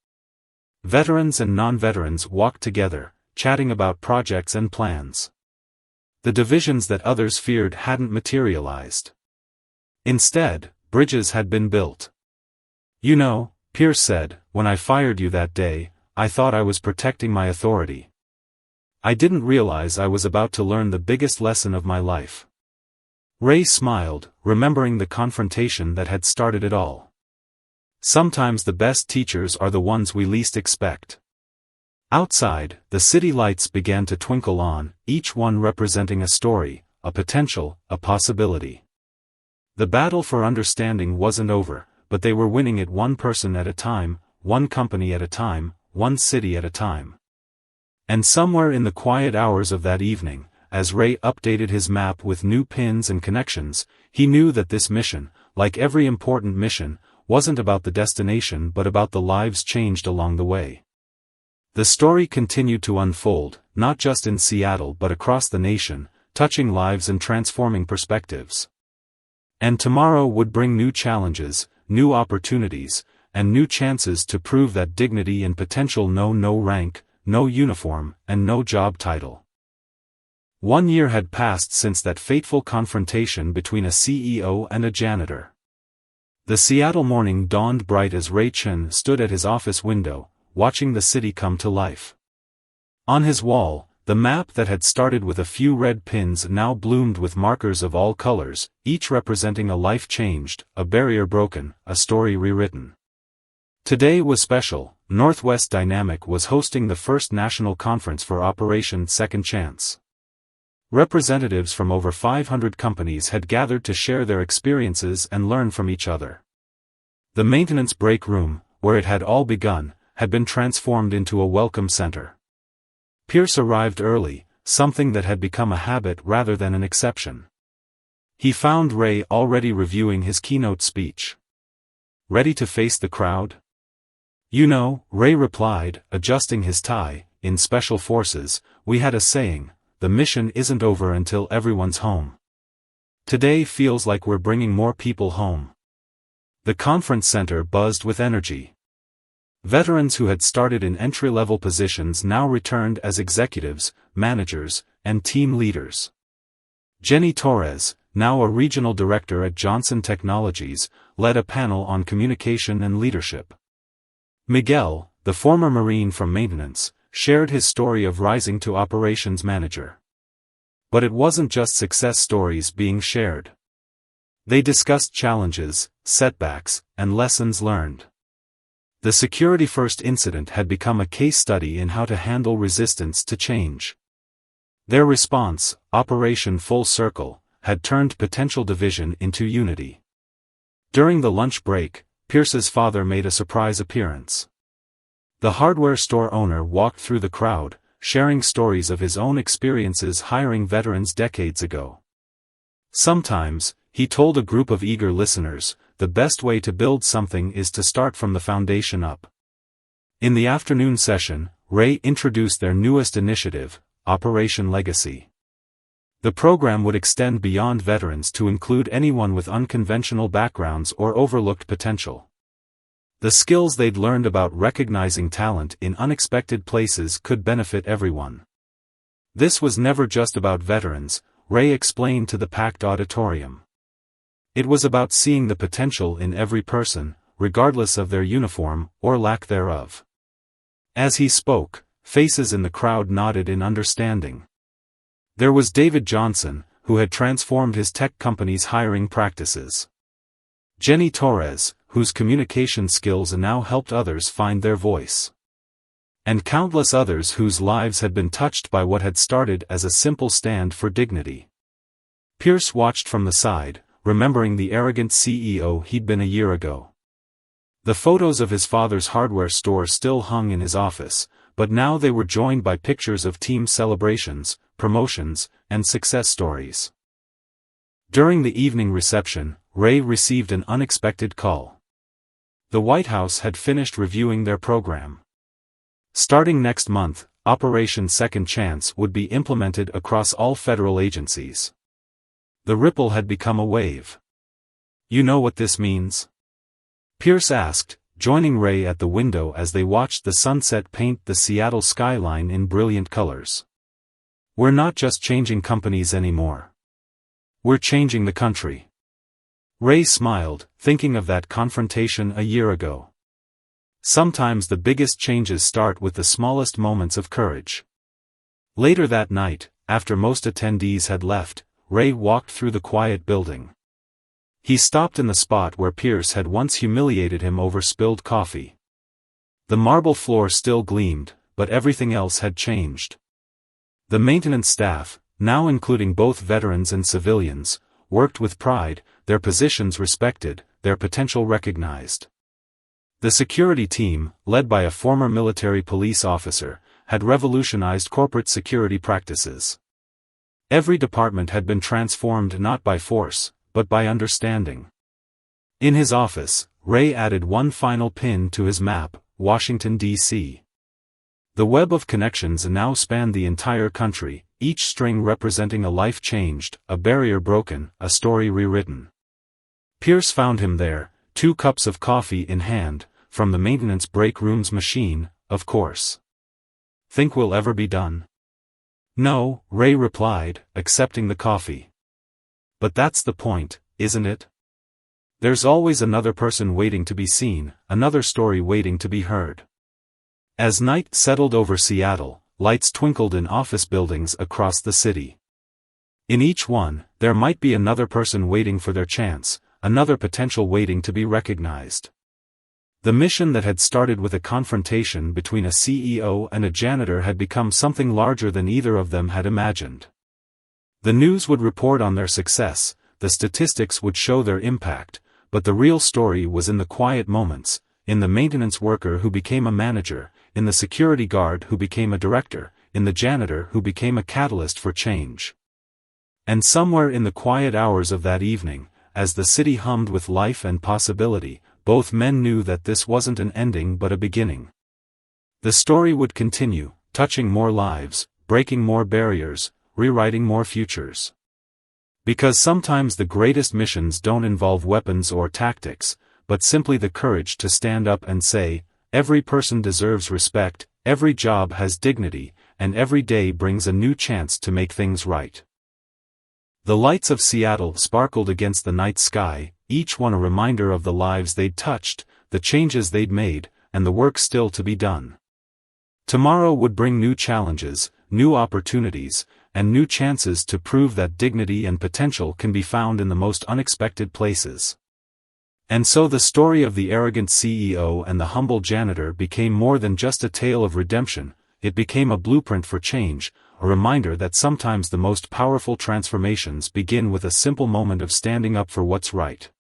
Veterans and non-veterans walked together, chatting about projects and plans. The divisions that others feared hadn't materialized. Instead, bridges had been built. "You know," Pierce said, "when I fired you that day, I thought I was protecting my authority. I didn't realize I was about to learn the biggest lesson of my life." Ray smiled, remembering the confrontation that had started it all. Sometimes the best teachers are the ones we least expect. Outside, the city lights began to twinkle on, each one representing a story, a potential, a possibility. The battle for understanding wasn't over, but they were winning it one person at a time, one company at a time, one city at a time. And somewhere in the quiet hours of that evening, as Ray updated his map with new pins and connections, he knew that this mission, like every important mission, wasn't about the destination but about the lives changed along the way. The story continued to unfold, not just in Seattle but across the nation, touching lives and transforming perspectives. And tomorrow would bring new challenges, new opportunities, and new chances to prove that dignity and potential know no rank, no uniform, and no job title. 1 year had passed since that fateful confrontation between a CEO and a janitor. The Seattle morning dawned bright as Ray Chen stood at his office window, watching the city come to life. On his wall, the map that had started with a few red pins now bloomed with markers of all colors, each representing a life changed, a barrier broken, a story rewritten. Today was special. Northwest Dynamic was hosting the first national conference for Operation Second Chance. Representatives from over 500 companies had gathered to share their experiences and learn from each other. The maintenance break room, where it had all begun, had been transformed into a welcome center. Pierce arrived early, something that had become a habit rather than an exception. He found Ray already reviewing his keynote speech. "Ready to face the crowd?" "You know," Ray replied, adjusting his tie, "in Special Forces, we had a saying, the mission isn't over until everyone's home. Today feels like we're bringing more people home." The conference center buzzed with energy. Veterans who had started in entry-level positions now returned as executives, managers, and team leaders. Janitor, now a regional director at Johnson Technologies, led a panel on communication and leadership. Miguel, the former Marine from maintenance, shared his story of rising to operations manager. But it wasn't just success stories being shared. They discussed challenges, setbacks, and lessons learned. The Security First incident had become a case study in how to handle resistance to change. Their response, Operation Full Circle, had turned potential division into unity. During the lunch break, Pierce's father made a surprise appearance. The hardware store owner walked through the crowd, sharing stories of his own experiences hiring veterans decades ago. Sometimes, he told a group of eager listeners, the best way to build something is to start from the foundation up. In the afternoon session, Ray introduced their newest initiative, Operation Legacy. The program would extend beyond veterans to include anyone with unconventional backgrounds or overlooked potential. The skills they'd learned about recognizing talent in unexpected places could benefit everyone. This was never just about veterans, Ray explained to the packed auditorium. It was about seeing the potential in every person, regardless of their uniform or lack thereof. As he spoke, faces in the crowd nodded in understanding. There was David Johnson, who had transformed his tech company's hiring practices. Janitor, whose communication skills now helped others find their voice. And countless others whose lives had been touched by what had started as a simple stand for dignity. Pierce watched from the side, remembering the arrogant CEO he'd been a year ago. The photos of his father's hardware store still hung in his office, but now they were joined by pictures of team celebrations, promotions, and success stories. During the evening reception, Ray received an unexpected call. The White House had finished reviewing their program. Starting next month, Operation Second Chance would be implemented across all federal agencies. The ripple had become a wave. "You know what this means?" Pierce asked, joining Ray at the window as they watched the sunset paint the Seattle skyline in brilliant colors. "We're not just changing companies anymore. We're changing the country." Ray smiled, thinking of that confrontation a year ago. Sometimes the biggest changes start with the smallest moments of courage. Later that night, after most attendees had left, Ray walked through the quiet building. He stopped in the spot where Pierce had once humiliated him over spilled coffee. The marble floor still gleamed, but everything else had changed. The maintenance staff, now including both veterans and civilians, worked with pride, their positions respected, their potential recognized. The security team, led by a former military police officer, had revolutionized corporate security practices. Every department had been transformed not by force, but by understanding. In his office, Ray added one final pin to his map, Washington, D.C. The web of connections now spanned the entire country, each string representing a life changed, a barrier broken, a story rewritten. Pierce found him there, 2 cups of coffee in hand, from the maintenance break room's machine, of course. "Think we'll ever be done?" No, Ray replied, accepting the coffee. But that's the point, isn't it? There's always another person waiting to be seen, another story waiting to be heard. As night settled over Seattle, lights twinkled in office buildings across the city. In each one, there might be another person waiting for their chance, another potential waiting to be recognized. The mission that had started with a confrontation between a CEO and a janitor had become something larger than either of them had imagined. The news would report on their success, the statistics would show their impact, but the real story was in the quiet moments, in the maintenance worker who became a manager, in the security guard who became a director, in the janitor who became a catalyst for change. And somewhere in the quiet hours of that evening, as the city hummed with life and possibility, both men knew that this wasn't an ending but a beginning. The story would continue, touching more lives, breaking more barriers, rewriting more futures. Because sometimes the greatest missions don't involve weapons or tactics, but simply the courage to stand up and say, every person deserves respect, every job has dignity, and every day brings a new chance to make things right. The lights of Seattle sparkled against the night sky, each one a reminder of the lives they'd touched, the changes they'd made, and the work still to be done. Tomorrow would bring new challenges, new opportunities, and new chances to prove that dignity and potential can be found in the most unexpected places. And so the story of the arrogant CEO and the humble janitor became more than just a tale of redemption, it became a blueprint for change, a reminder that sometimes the most powerful transformations begin with a simple moment of standing up for what's right.